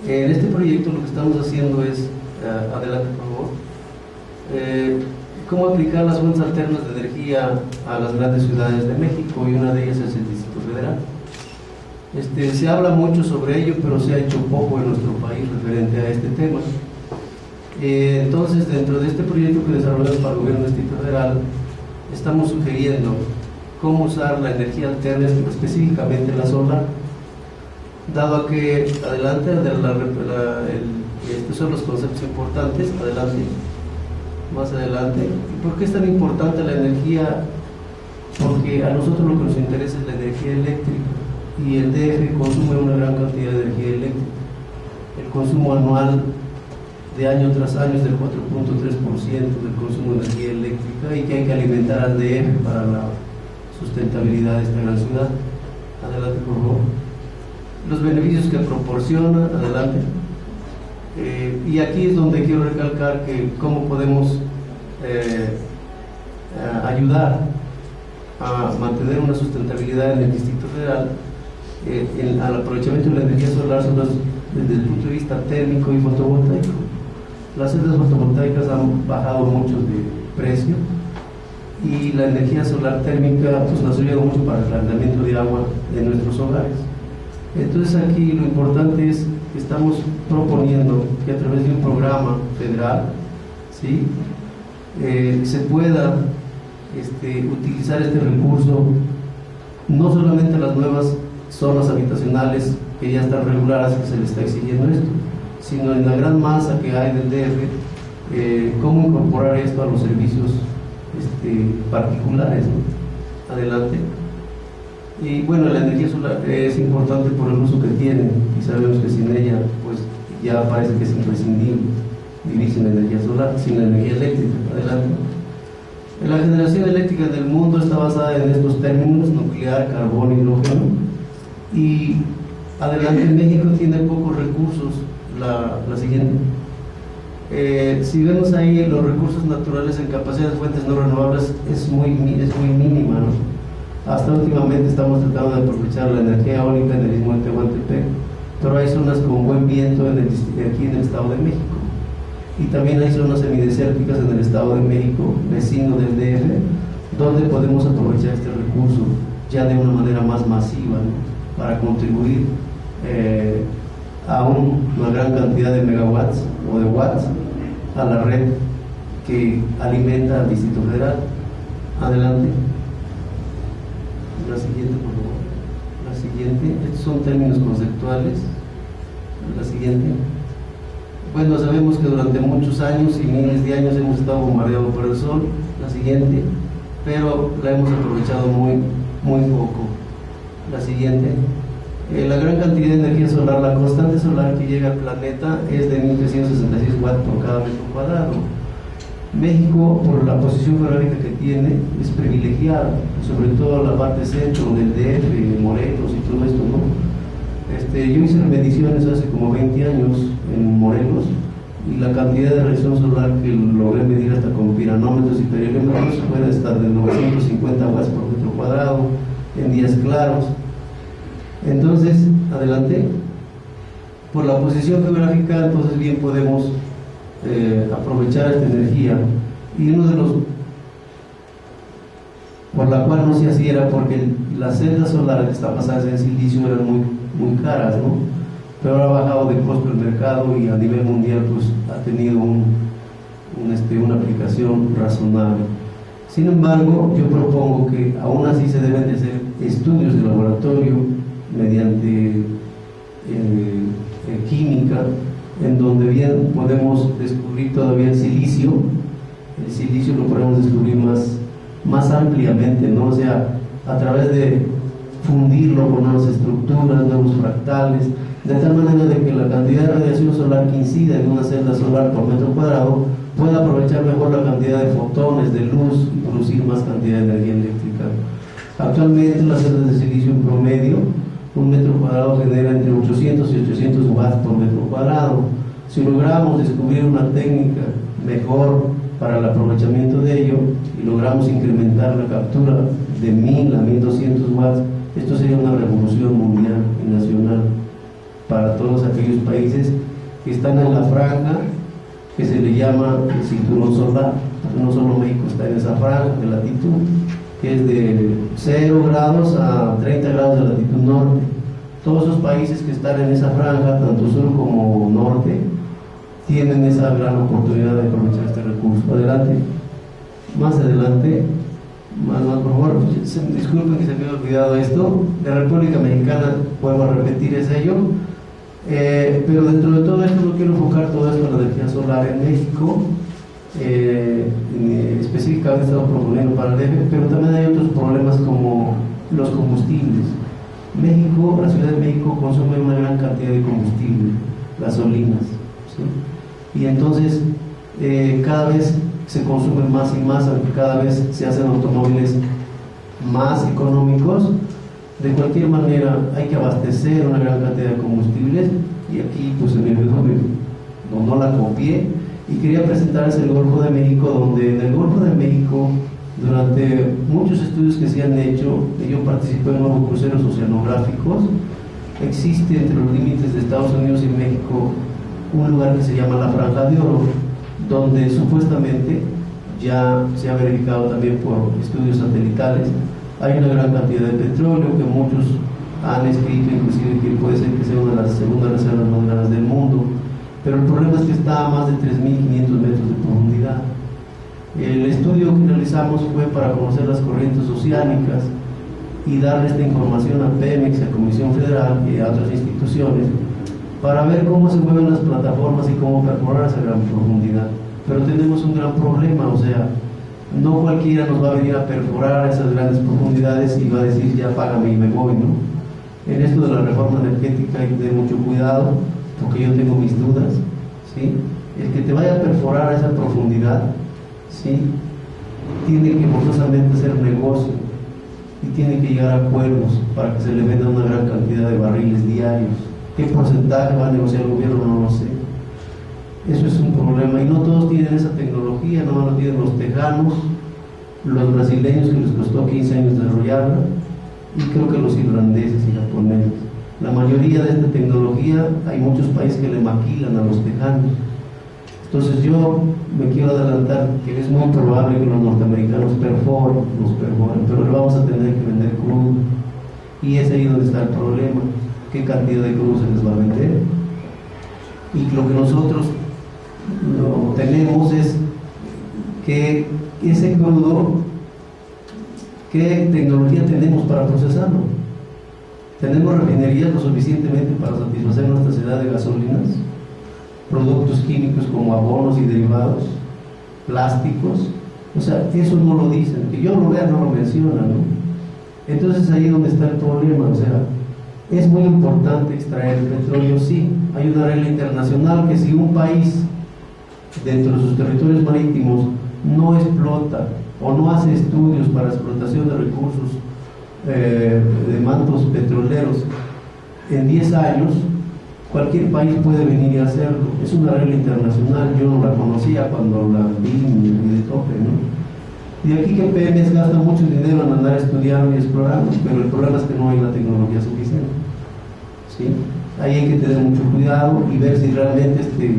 En este proyecto lo que estamos haciendo es, adelante por favor, cómo aplicar las fuentes alternas de energía a las grandes ciudades de México, y una de ellas es el Distrito Federal. Se habla mucho sobre ello, pero se ha hecho poco en nuestro país referente a este tema. Entonces, dentro de este proyecto que desarrollamos para el gobierno del Distrito Federal, estamos sugiriendo cómo usar la energía alterna, específicamente la solar, dado a que, adelante, estos son los conceptos importantes, adelante, más adelante. ¿Y por qué es tan importante la energía? Porque a nosotros lo que nos interesa es la energía eléctrica, y el DF consume una gran cantidad de energía eléctrica. El consumo anual de año tras año es del 4.3% del consumo de energía eléctrica, y que hay que alimentar al DF para la sustentabilidad de esta gran ciudad. Adelante, por favor. Los beneficios que proporciona, adelante. Y aquí es donde quiero recalcar que cómo podemos ayudar a mantener una sustentabilidad en el Distrito Federal. Al aprovechamiento de la energía solar son desde el punto de vista térmico y fotovoltaico. Las celdas fotovoltaicas han bajado mucho de precio, y la energía solar térmica pues nos ayuda mucho para el calentamiento de agua en nuestros hogares. Entonces aquí lo importante es que estamos proponiendo que a través de un programa federal, ¿sí?, se pueda utilizar este recurso no solamente en las nuevas zonas habitacionales que ya están reguladas, que se les está exigiendo esto, sino en la gran masa que hay del DF, cómo incorporar esto a los servicios particulares, ¿no? Adelante. Y bueno, la energía solar es importante por el uso que tiene, y sabemos que sin ella pues ya parece que es imprescindible vivir sin energía solar, sin energía eléctrica. Adelante. La generación eléctrica del mundo está basada en estos términos: nuclear, carbón, hidrógeno. Y adelante, México tiene pocos recursos. La siguiente. Si vemos ahí los recursos naturales en capacidad de fuentes no renovables es muy mínima, ¿no? Hasta últimamente estamos tratando de aprovechar la energía eólica en el istmo de Tehuantepec, pero hay zonas con buen viento aquí en el Estado de México, y también hay zonas semidesérticas en el Estado de México, vecino del DF, donde podemos aprovechar este recurso ya de una manera más masiva, ¿no?, para contribuir a una gran cantidad de megawatts o de watts a la red que alimenta al Distrito Federal. Adelante. La siguiente, por favor. La siguiente. Estos son términos conceptuales. La siguiente. Bueno, sabemos que durante muchos años y miles de años hemos estado bombardeados por el sol. La siguiente. Pero la hemos aprovechado muy poco. La siguiente. La gran cantidad de energía solar, la constante solar que llega al planeta es de 1.366 watts por cada metro cuadrado. México, por la posición geográfica que tiene, es privilegiada, sobre todo la parte centro del DF, Morelos y todo esto, ¿no? Yo hice mediciones hace como 20 años en Morelos, y la cantidad de radiación solar que logré medir hasta con piranómetros y periométros puede estar de 950 watts por metro cuadrado en días claros. Entonces, adelante. Por la posición geográfica, entonces bien podemos aprovechar esta energía, y uno de los por la cual no se hacía era porque las celdas solares que están basadas en silicio eran muy caras, ¿no? Pero ahora ha bajado de costo el mercado, y a nivel mundial pues ha tenido una aplicación razonable. Sin embargo, yo propongo que aún así se deben de hacer estudios de laboratorio mediante química, en donde bien podemos descubrir todavía el silicio. El silicio lo podemos descubrir más ampliamente, ¿no? O sea, a través de fundirlo con nuevas estructuras, nuevos fractales, de tal manera de que la cantidad de radiación solar que incida en una celda solar por metro cuadrado pueda aprovechar mejor la cantidad de fotones de luz y producir más cantidad de energía eléctrica. Actualmente las celdas de silicio en promedio, un metro cuadrado genera entre 800 y 800 watts por metro cuadrado. Si logramos descubrir una técnica mejor para el aprovechamiento de ello, y logramos incrementar la captura de 1000 a 1200 watts, esto sería una revolución mundial y nacional. para todos aquellos países que están en la franja que se le llama el cinturón solar. No solo México está en esa franja de latitud, que es de 0 grados a 30 grados de latitud norte. Todos esos países que están en esa franja, tanto sur como norte, tienen esa gran oportunidad de aprovechar este recurso. Adelante, más adelante, más por favor. Disculpen que se me haya olvidado esto. La República Mexicana, vuelvo a repetir, es ello. Pero dentro de todo esto no quiero enfocar todo esto en la energía solar en México. Específicamente he estado proponiendo para el DF, pero también hay otros problemas como los combustibles. México, la Ciudad de México consume una gran cantidad de combustible, gasolinas, ¿sí? Y entonces cada vez se consumen más y más, aunque cada vez se hacen automóviles más económicos. De cualquier manera hay que abastecer una gran cantidad de combustibles, y aquí pues en el video no la copié y quería presentarles el Golfo de México, donde en el Golfo de México, durante muchos estudios que se han hecho, yo participé en nuevos cruceros oceanográficos. Existe entre los límites de Estados Unidos y México un lugar que se llama la Franja de Oro, donde supuestamente ya se ha verificado también por estudios satelitales, hay una gran cantidad de petróleo que muchos han escrito, inclusive que puede ser que sea una de las segundas reservas más grandes del mundo, pero el problema es que está a más de 3.500 metros de profundidad. El estudio que realizamos fue para conocer las corrientes oceánicas y darle esta información a Pemex, a Comisión Federal y a otras instituciones para ver cómo se mueven las plataformas y cómo perforar esa gran profundidad. Pero tenemos un gran problema, o sea, no cualquiera nos va a venir a perforar esas grandes profundidades y va a decir ya págame y me voy, ¿no? En esto de la reforma energética hay que tener mucho cuidado, porque yo tengo mis dudas, ¿sí? El que te vaya a perforar a esa profundidad, ¿sí?, tiene que forzosamente hacer negocio y tiene que llegar a acuerdos para que se le venda una gran cantidad de barriles diarios. ¿Qué porcentaje va a negociar el gobierno? No lo sé. Eso es un problema, y no todos tienen esa tecnología, no lo tienen los tejanos, los brasileños, que les costó 15 años desarrollarla, y creo que los irlandeses y japoneses. La mayoría de esta tecnología, hay muchos países que le maquilan a los tejanos. Entonces yo me quiero adelantar que es muy probable que los norteamericanos nos perforen, pero le vamos a tener que vender crudo, y es ahí donde está el problema. ¿Qué cantidad de crudo se les va a vender? Y lo que nosotros lo tenemos es que ese crudo, ¿qué tecnología tenemos para procesarlo? ¿Tenemos refinerías lo suficientemente para satisfacer nuestra necesidad de gasolinas, productos químicos como abonos y derivados, plásticos? O sea, eso no lo dicen, que yo lo vea no lo mencionan, ¿no? Entonces ahí es donde está el problema. O sea, es muy importante extraer el petróleo, sí. Hay una regla internacional que si un país dentro de sus territorios marítimos no explota o no hace estudios para explotación de recursos de mantos petroleros en 10 años, cualquier país puede venir y hacerlo. Es una regla internacional, yo no la conocía cuando la vi y de tope, ¿no? De aquí que Pemex gasta mucho dinero en andar estudiando y explorando, pero el problema es que no hay la tecnología suficiente, ¿sí? Ahí hay que tener mucho cuidado y ver si realmente este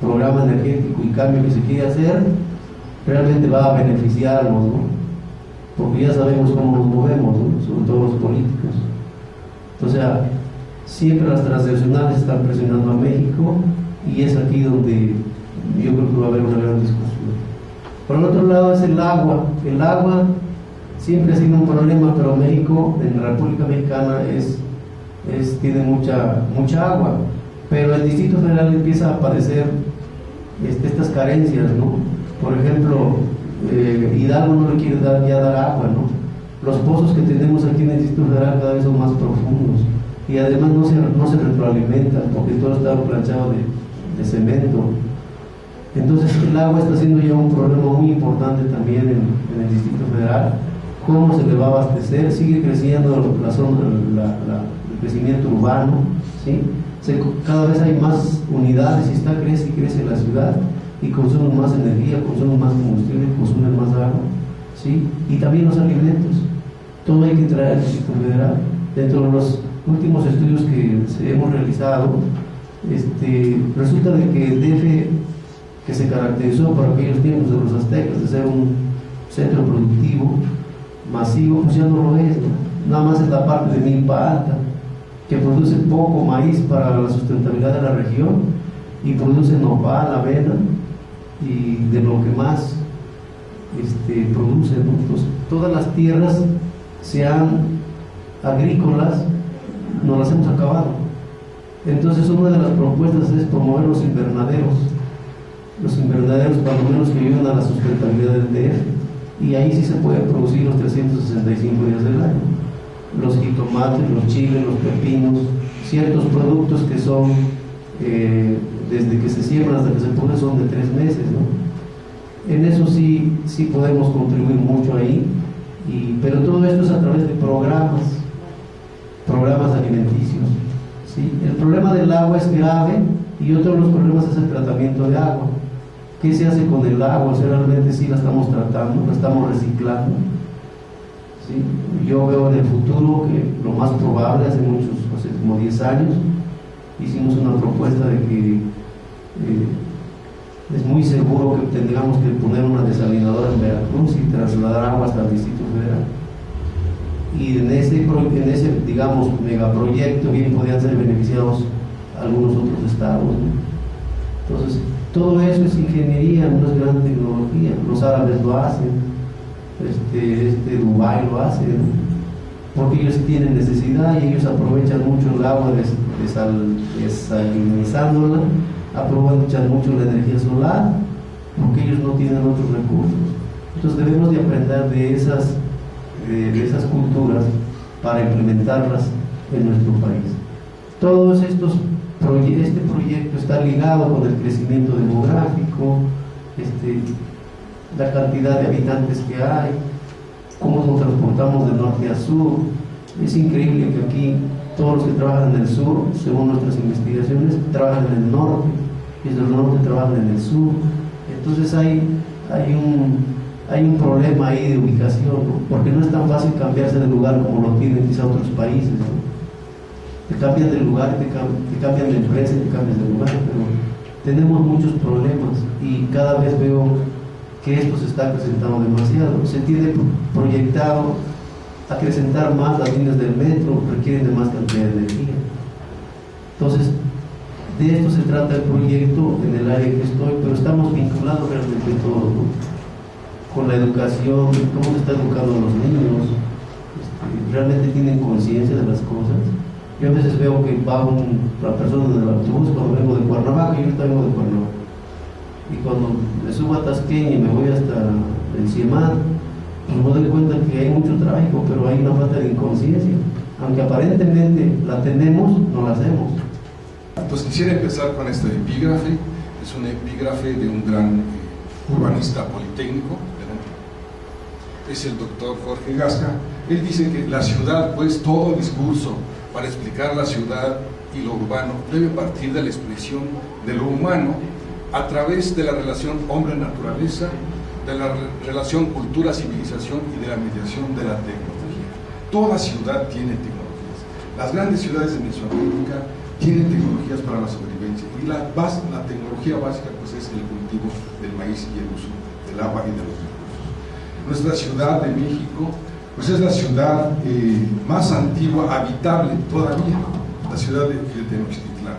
programa energético y cambio que se quiere hacer realmente va a beneficiarnos, ¿no? Porque ya sabemos cómo nos movemos, ¿no?, sobre todo los políticos. O sea, siempre las transnacionales están presionando a México, y es aquí donde yo creo que va a haber una gran discusión. Por el otro lado es el agua. El agua siempre ha sido un problema, pero México, en la República Mexicana, tiene mucha agua, pero el Distrito Federal empieza a padecer estas carencias, ¿no? Por ejemplo, Hidalgo no le quiere dar agua, ¿no? Los pozos que tenemos aquí en el Distrito Federal cada vez son más profundos, y además no se retroalimentan, porque todo está planchado de cemento. Entonces el agua está siendo ya un problema muy importante también en el Distrito Federal. ¿Cómo se le va a abastecer? Sigue creciendo el crecimiento urbano, ¿sí? Cada vez hay más unidades, y crece la ciudad, y consumen más energía, consumen más combustible, consumen más agua, ¿sí? Y también los alimentos. Todo hay que traer al Distrito Federal. Dentro de últimos estudios que hemos realizado, resulta de que el DF, que se caracterizó por aquellos tiempos de los aztecas de ser un centro productivo masivo, pues ya no lo es, ¿no? Nada más es la parte de milpa alta, que produce poco maíz para la sustentabilidad de la región, y produce nopal, avena, y de lo que más produce, ¿no? Entonces, todas las tierras agrícolas no las hemos acabado. Entonces, una de las propuestas es promover los invernaderos cuando menos que ayudan a la sustentabilidad del DF, y ahí sí se puede producir los 365 días del año, los jitomates, los chiles, los pepinos, ciertos productos que son desde que se siembran hasta que se ponen son de 3 meses, ¿no? En eso sí podemos contribuir mucho ahí, pero todo esto es a través de programas alimenticios, ¿sí? El problema del agua es grave, y otro de los problemas es el tratamiento de agua. ¿Qué se hace con el agua? O sea, realmente sí la estamos tratando, la estamos reciclando, ¿sí? Yo veo en el futuro que lo más probable, hace como 10 años, hicimos una propuesta de que es muy seguro que tengamos que poner una desalinadora en Veracruz y trasladar agua hasta el Distrito Federal. Y en ese digamos, megaproyecto bien podían ser beneficiados algunos otros estados, ¿no? Entonces, todo eso es ingeniería, no es gran tecnología. Los árabes lo hacen, Dubái lo hace, ¿no? Porque ellos tienen necesidad y ellos aprovechan mucho el agua desalinizándola, aprovechan mucho la energía solar, porque ellos no tienen otros recursos. Entonces debemos de aprender de esas culturas para implementarlas en nuestro país. Todos este proyecto está ligado con el crecimiento demográfico, la cantidad de habitantes que hay, cómo nos transportamos de norte a sur. Es increíble que aquí todos los que trabajan en el sur, según nuestras investigaciones, trabajan en el norte, y desde el norte trabajan en el sur. Entonces hay un problema ahí de ubicación, ¿no? Porque no es tan fácil cambiarse de lugar como lo tienen quizá otros países, ¿no? Te cambian de lugar, te cambian de empresa, te cambian de lugar, pero tenemos muchos problemas, y cada vez veo que esto se está acrecentando demasiado. Se tiene proyectado acrecentar más las líneas del metro, requieren de más cantidad de energía. Entonces, de esto se trata el proyecto en el área que estoy, pero estamos vinculados realmente todos, ¿no? Con la educación, cómo se está educando a los niños, realmente tienen conciencia de las cosas. Yo a veces veo que va una persona en el autobús cuando vengo de Cuernavaca, yo ahorita vengo de Cuernavaca, y cuando me subo a Tasqueña y me voy hasta el CIEMAT, pues me doy cuenta que hay mucho tráfico, pero hay una falta de inconsciencia. Aunque aparentemente la tenemos, no la hacemos. Pues quisiera empezar con esta epígrafe. Es una epígrafe de un gran urbanista politécnico, es el doctor Jorge Gasca. Él dice que la ciudad, pues todo discurso para explicar la ciudad y lo urbano debe partir de la expresión de lo humano a través de la relación hombre-naturaleza, de la relación cultura-civilización y de la mediación de la tecnología. Toda ciudad tiene tecnologías. Las grandes ciudades de Mesoamérica tienen tecnologías para la sobrevivencia, y la tecnología básica pues es el cultivo del maíz y el uso del agua y de los recursos. Nuestra ciudad de México pues es la ciudad más antigua habitable todavía, la ciudad de Tenochtitlán.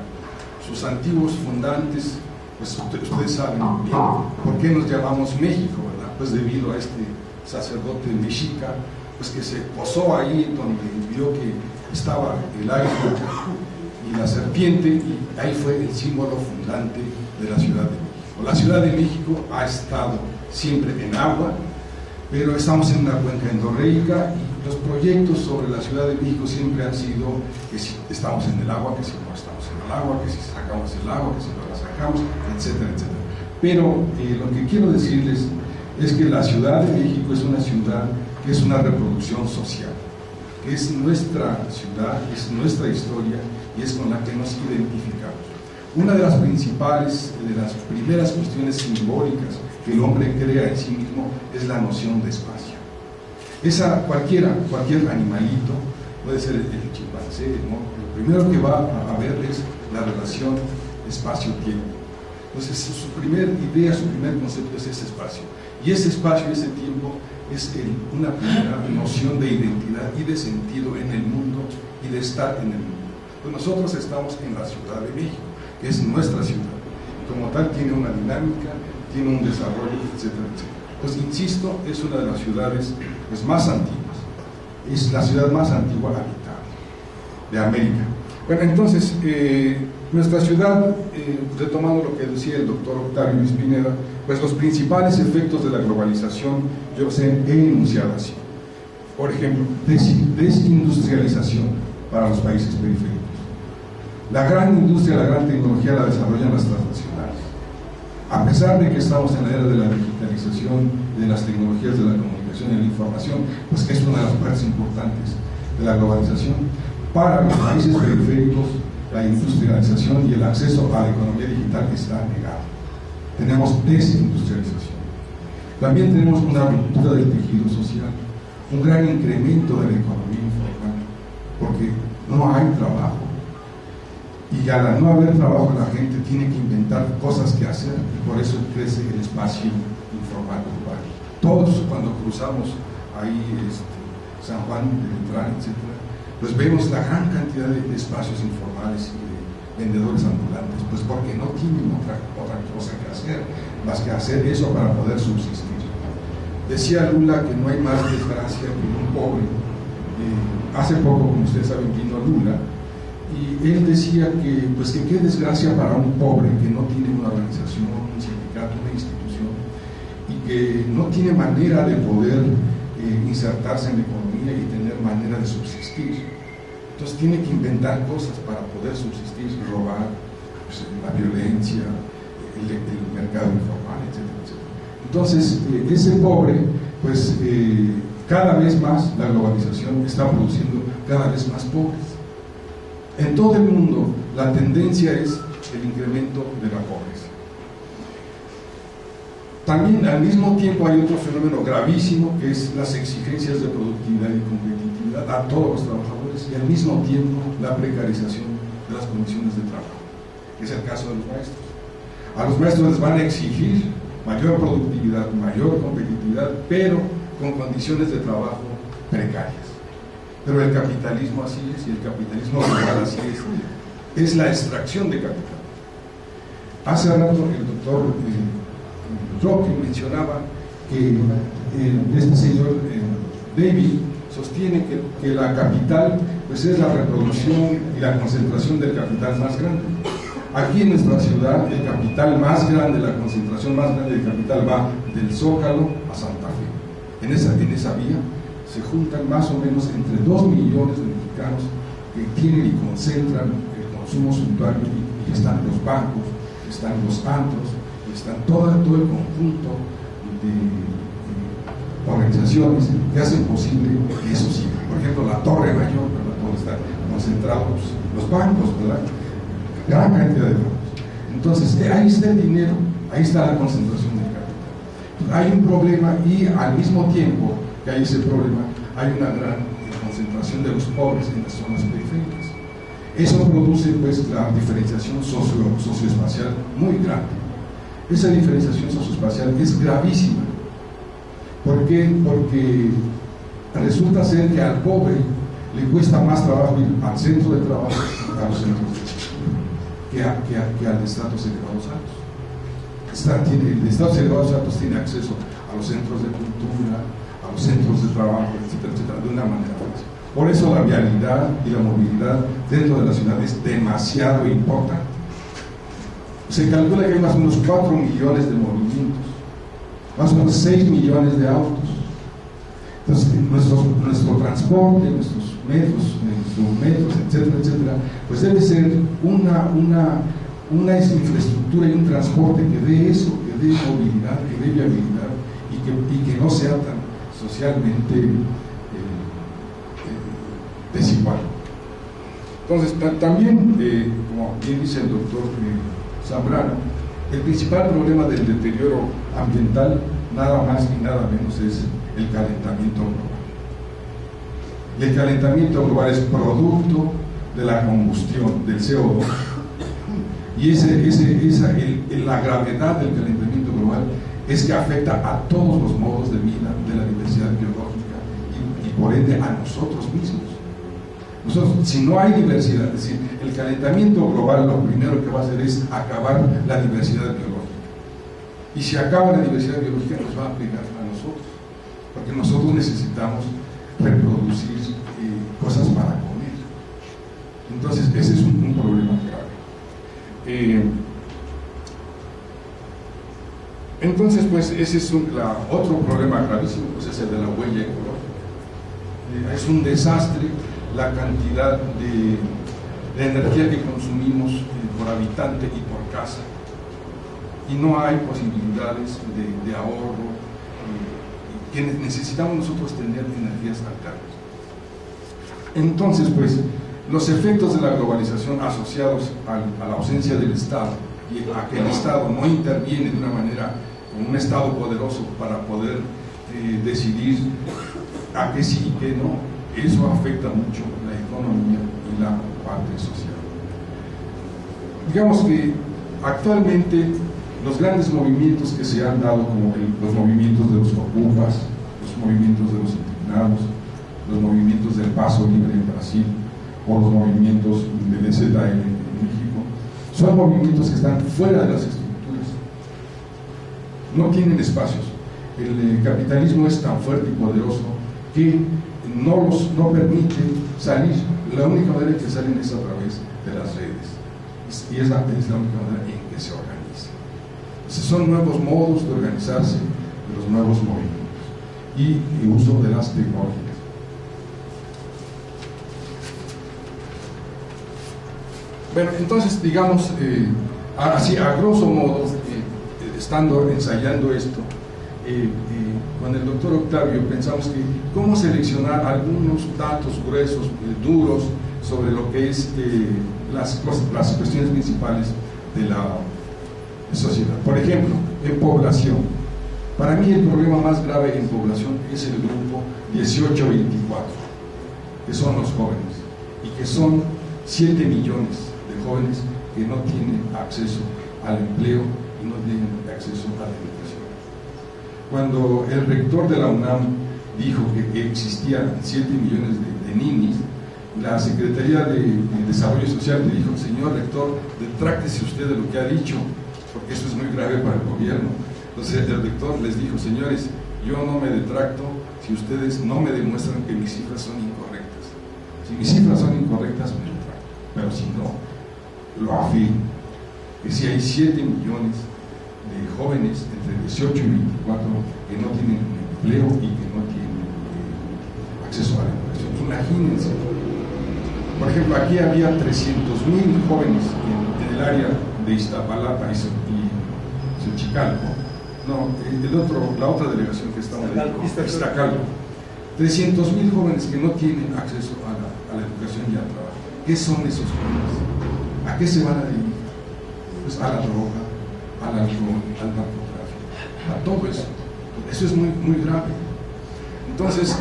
Sus antiguos fundantes, pues ustedes saben bien por qué nos llamamos México, ¿verdad? Pues debido a este sacerdote mexica, pues que se posó ahí donde vio que estaba el águila y la serpiente, y ahí fue el símbolo fundante de la Ciudad de México. La Ciudad de México ha estado siempre en agua, pero estamos en una cuenca endorreica, y los proyectos sobre la Ciudad de México siempre han sido que si estamos en el agua, que si no estamos en el agua, que si sacamos el agua, que si no la sacamos, etcétera, etcétera. Pero lo que quiero decirles es que la Ciudad de México es una ciudad que es una reproducción social, que es nuestra ciudad, es nuestra historia, y es con la que nos identificamos. Una de las principales, de las primeras cuestiones simbólicas que el hombre crea en sí mismo es la noción de espacio. Cualquier animalito puede ser el chimpancé, ¿no? Lo primero que va a ver es la relación espacio-tiempo. Entonces su primera idea, su primer concepto es ese espacio. Y ese espacio, ese tiempo, es una primera noción de identidad y de sentido en el mundo y de estar en el mundo. Pues nosotros estamos en la Ciudad de México, que es nuestra ciudad. Como tal tiene una dinámica, tiene un desarrollo, etcétera, etcétera. Pues insisto, es una de las ciudades pues, más antiguas. Es la ciudad más antigua habitada de América. Bueno, entonces, nuestra ciudad, retomando lo que decía el doctor Octavio Luis Pineda, pues los principales efectos de la globalización yo he enunciado así. Por ejemplo, desindustrialización para los países periféricos. La gran industria, la gran tecnología la desarrollan las transnacionales. A pesar de que estamos en la era de la digitalización, de las tecnologías de la comunicación y la información, pues que es una de las partes importantes de la globalización, para los países periféricos la industrialización y el acceso a la economía digital está negado. Tenemos desindustrialización. También tenemos una ruptura del tejido social, un gran incremento de la economía informal, porque no hay trabajo. Y al no haber trabajo, la gente tiene que inventar cosas que hacer, y por eso crece el espacio informal urbano. Todos, cuando cruzamos ahí San Juan de Letrán, etc., pues vemos la gran cantidad de espacios informales y de vendedores ambulantes, pues porque no tienen otra cosa que hacer, más que hacer eso para poder subsistir. Decía Lula que no hay más desgracia que un pobre. Hace poco, como ustedes saben, vino Lula, y él decía que, pues que qué desgracia para un pobre que no tiene una organización, un sindicato, una institución, y que no tiene manera de poder insertarse en la economía y tener manera de subsistir. Entonces tiene que inventar cosas para poder subsistir, robar, pues, la violencia, el mercado informal, etcétera, etcétera. Entonces ese pobre, pues cada vez más la globalización está produciendo cada vez más pobres. En todo el mundo la tendencia es el incremento de la pobreza. También al mismo tiempo hay otro fenómeno gravísimo, que es las exigencias de productividad y competitividad a todos los trabajadores, y al mismo tiempo la precarización de las condiciones de trabajo, que es el caso de los maestros. A los maestros les van a exigir mayor productividad, mayor competitividad, pero con condiciones de trabajo precarias. Pero el capitalismo así es, y el capitalismo global así es la extracción de capital. Hace rato el doctor Roque mencionaba que este señor David sostiene que la capital pues es la reproducción y la concentración del capital más grande. Aquí en nuestra ciudad el capital más grande, la concentración más grande del capital va del Zócalo a Santa Fe. En esa vía se juntan más o menos entre 2 millones de mexicanos que tienen y concentran el consumo suntuario, y están los bancos, están los antros, están todo el conjunto de organizaciones que hacen posible que eso siga. Por ejemplo, la Torre Mayor, ¿verdad?, donde están concentrados los bancos, ¿verdad?, gran cantidad de bancos. Entonces, ahí está el dinero, ahí está la concentración del capital. Hay un problema, y al mismo tiempo que hay ese problema, hay una gran concentración de los pobres en las zonas periféricas. Eso produce pues la diferenciación socioespacial muy grande. Esa diferenciación socioespacial es gravísima. ¿Por qué? Porque resulta ser que al pobre le cuesta más trabajo ir al centro de trabajo, a los centros de que al estratos elevados altos. El estratos elevados altos tiene acceso a los centros de cultura, a los centros de trabajo, etcétera, etcétera, de una manera fácil. Por eso la vialidad y la movilidad dentro de la ciudad es demasiado importante. Se calcula que hay más o menos 4 millones de movimientos, más o menos 6 millones de autos. Entonces, nuestro transporte, nuestros metros, etcétera, etcétera, pues debe ser una infraestructura y un transporte que dé eso, que dé movilidad, que dé viabilidad, y que no sea tan socialmente desigual. Entonces, también, como bien dice el doctor Zambrano, el principal problema del deterioro ambiental, nada más y nada menos, es el calentamiento global. El calentamiento global es producto de la combustión del CO2 y la gravedad del calentamiento global es que afecta a todos los modos de vida de la diversidad biológica y por ende a nosotros mismos. Nosotros, si no hay diversidad, es decir, el calentamiento global lo primero que va a hacer es acabar la diversidad biológica. Y si acaba la diversidad biológica nos va a pegar a nosotros, porque nosotros necesitamos reproducir cosas para comer. Entonces ese es un problema grave. Entonces pues ese es otro problema gravísimo, pues es el de la huella ecológica. Es un desastre la cantidad de energía que consumimos por habitante y por casa, y no hay posibilidades de ahorro, que necesitamos nosotros tener energías alternas. Entonces pues los efectos de la globalización asociados a la ausencia del Estado y a que el Estado no interviene de una manera, como un Estado poderoso para poder decidir a qué sí y qué no, eso afecta mucho la economía y la parte social. Digamos que actualmente los grandes movimientos que se han dado, como los movimientos de los ocupas, los movimientos de los indignados, los movimientos del Paso Libre en Brasil o los movimientos del ZL en México, son movimientos que están fuera de las estructuras, no tienen espacios. El capitalismo es tan fuerte y poderoso que no permite salir. La única manera en que salen es a través de las redes, y esa es la única manera en que se organiza. Entonces son nuevos modos de organizarse de los nuevos movimientos y el uso de las tecnologías. Bueno, entonces digamos, así a grosso modo, ensayando esto, con el doctor Octavio pensamos que cómo seleccionar algunos datos gruesos, duros, sobre lo que es las cuestiones principales de la sociedad. Por ejemplo, en población. Para mí el problema más grave en población es el grupo 18-24, que son los jóvenes, y que son 7 millones de jóvenes que no tienen acceso al empleo y no tienen acceso a la educación. Cuando el rector de la UNAM dijo que existían 7 millones de ninis, la Secretaría de Desarrollo Social le dijo: señor rector, retráctese usted de lo que ha dicho, porque eso es muy grave para el gobierno. Entonces el rector les dijo: señores, yo no me detracto si ustedes no me demuestran que mis cifras son incorrectas. Si mis cifras son incorrectas, me retracto, pero si no, lo afirmo, que si hay 7 millones de jóvenes entre 18 y 24 que no tienen empleo y que no tienen acceso a la educación. Imagínense. Por ejemplo, aquí había 300,000 jóvenes en el área de Iztapalapa y Xochicalco. No, la otra delegación que estamos en Iztacalco. 300,000 jóvenes que no tienen acceso a la educación y al trabajo. ¿Qué son esos jóvenes? ¿A qué se van a dirigir? Pues a la droga, al alcohol, al narcotráfico, a todo eso. Eso es muy, muy grave. Entonces,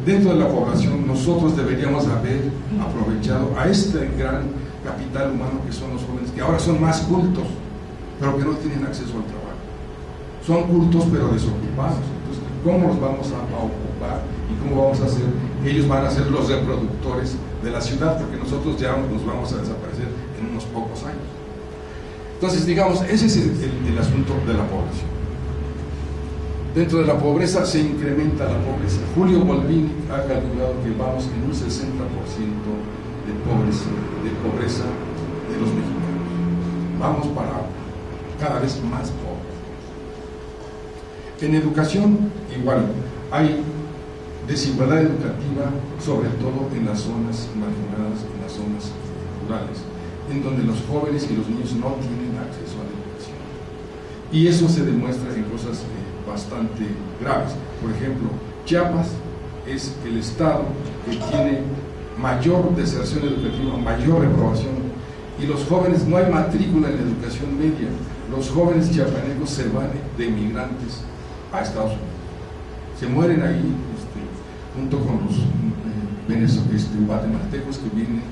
dentro de la población, nosotros deberíamos haber aprovechado a este gran capital humano que son los jóvenes, que ahora son más cultos, pero que no tienen acceso al trabajo. Son cultos, pero desocupados. Entonces, ¿cómo los vamos a ocupar y cómo vamos a hacer? Ellos van a ser los reproductores de la ciudad, porque nosotros ya nos vamos a desaparecer en unos pocos años. Entonces, digamos, ese es el asunto de la población. Dentro de la pobreza se incrementa la pobreza. Julio Bolvini ha calculado que vamos en un 60% de pobreza de los mexicanos. Vamos para cada vez más pobres. En educación, igual, hay desigualdad educativa, sobre todo en las zonas marginadas, en las zonas rurales, en donde los jóvenes y los niños no tienen acceso a la educación. Y eso se demuestra en cosas bastante graves. Por ejemplo, Chiapas es el estado que tiene mayor deserción educativa, mayor reprobación, y los jóvenes, no hay matrícula en la educación media. Los jóvenes chiapanecos se van de migrantes a Estados Unidos, se mueren ahí junto con los guatemaltecos que vienen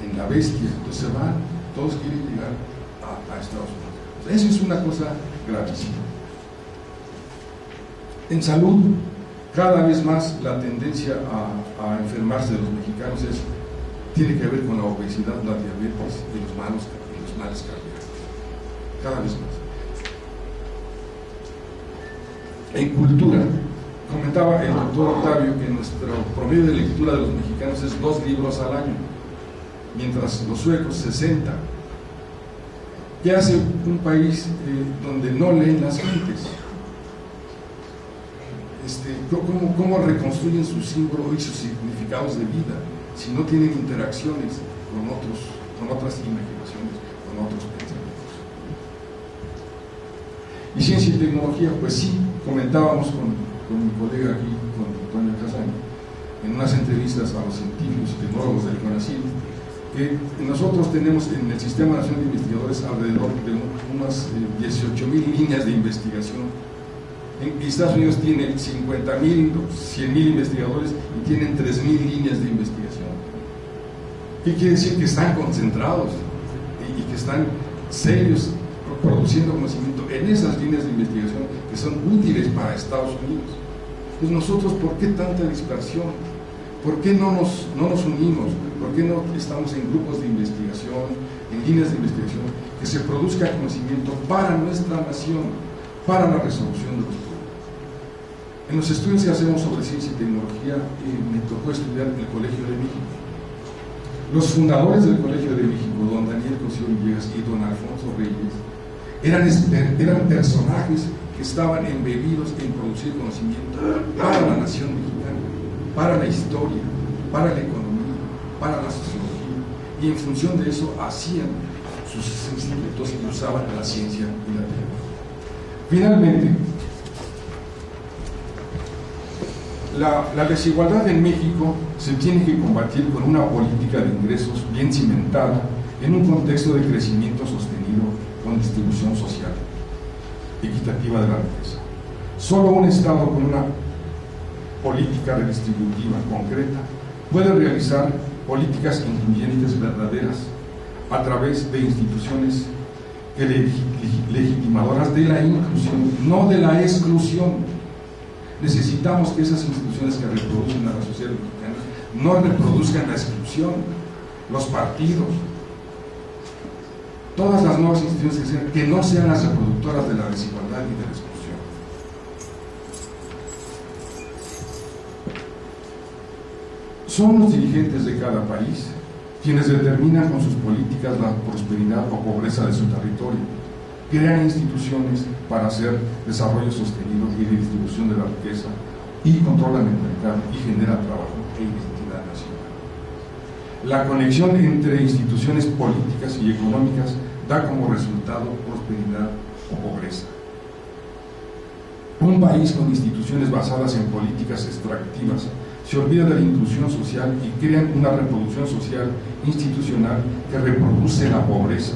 en la bestia, entonces se van, todos quieren llegar a Estados Unidos. Eso es una cosa gravísima. En salud, cada vez más la tendencia a enfermarse de los mexicanos tiene que ver con la obesidad, la diabetes y los males cardíacos. Cada vez más. En cultura, comentaba el doctor Octavio que nuestro promedio de lectura de los mexicanos es 2 libros al año, mientras los suecos 60. ¿Qué hace un país donde no leen las gentes? ¿Cómo reconstruyen su símbolo y sus significados de vida si no tienen interacciones con otras imaginaciones, con otros pensamientos? Y ciencia y tecnología, pues sí, comentábamos con mi colega aquí, con Antonio Casaña, en unas entrevistas a los científicos y tecnólogos del CONACYT, que nosotros tenemos en el Sistema Nacional de Investigadores alrededor de unas 18,000 líneas de investigación. En Estados Unidos tiene 50,000, 100,000 investigadores y tienen 3,000 líneas de investigación. ¿Qué quiere decir? Que están concentrados y que están serios produciendo conocimiento en esas líneas de investigación que son útiles para Estados Unidos. Pues nosotros, ¿por qué tanta dispersión? ¿Por qué no nos unimos? ¿Por qué no estamos en grupos de investigación, en líneas de investigación, que se produzca conocimiento para nuestra nación, para la resolución de los problemas? En los estudios que hacemos sobre ciencia y tecnología, me tocó estudiar en el Colegio de México. Los fundadores del Colegio de México, don Daniel Cosío Villegas y don Alfonso Reyes, eran personajes que estaban embebidos en producir conocimiento para la nación mexicana, para la historia, para la economía, para la sociología, y en función de eso hacían sus institutos y usaban la ciencia y la tecnología. Finalmente, la desigualdad en México se tiene que combatir con una política de ingresos bien cimentada en un contexto de crecimiento sostenido con distribución social equitativa de la riqueza. Solo un Estado con una política redistributiva concreta puede realizar políticas incluyentes verdaderas a través de instituciones legitimadoras de la inclusión, no de la exclusión. Necesitamos que esas instituciones que reproducen a la sociedad mexicana no reproduzcan la exclusión, los partidos, todas las nuevas instituciones que no sean las reproductoras de la desigualdad y de la exclusión. Son los dirigentes de cada país quienes determinan con sus políticas la prosperidad o pobreza de su territorio, crean instituciones para hacer desarrollo sostenido y redistribución de la riqueza, y controlan el mercado y generan trabajo e identidad nacional. La conexión entre instituciones políticas y económicas da como resultado prosperidad o pobreza. Un país con instituciones basadas en políticas extractivas se olvida de la inclusión social y crean una reproducción social institucional que reproduce la pobreza.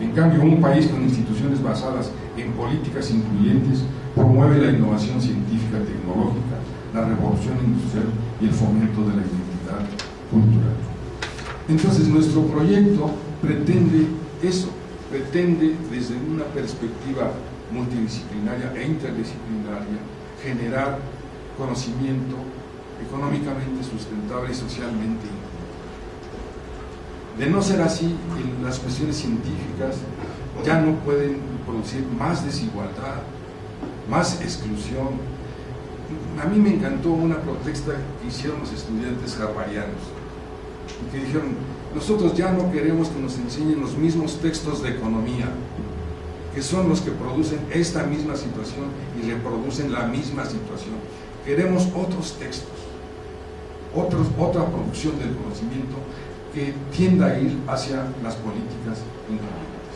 En cambio, un país con instituciones basadas en políticas incluyentes promueve la innovación científica, tecnológica, la revolución industrial y el fomento de la identidad cultural. Entonces, nuestro proyecto pretende eso, pretende desde una perspectiva multidisciplinaria e interdisciplinaria generar conocimiento económicamente sustentable y socialmente inclusivo. De no ser así, las cuestiones científicas ya no pueden producir más desigualdad, más exclusión. A mí me encantó una protesta que hicieron los estudiantes harvardianos, y que dijeron: nosotros ya no queremos que nos enseñen los mismos textos de economía, que son los que producen esta misma situación y reproducen la misma situación. Queremos otros textos, otra producción del conocimiento que tienda a ir hacia las políticas incluyentes.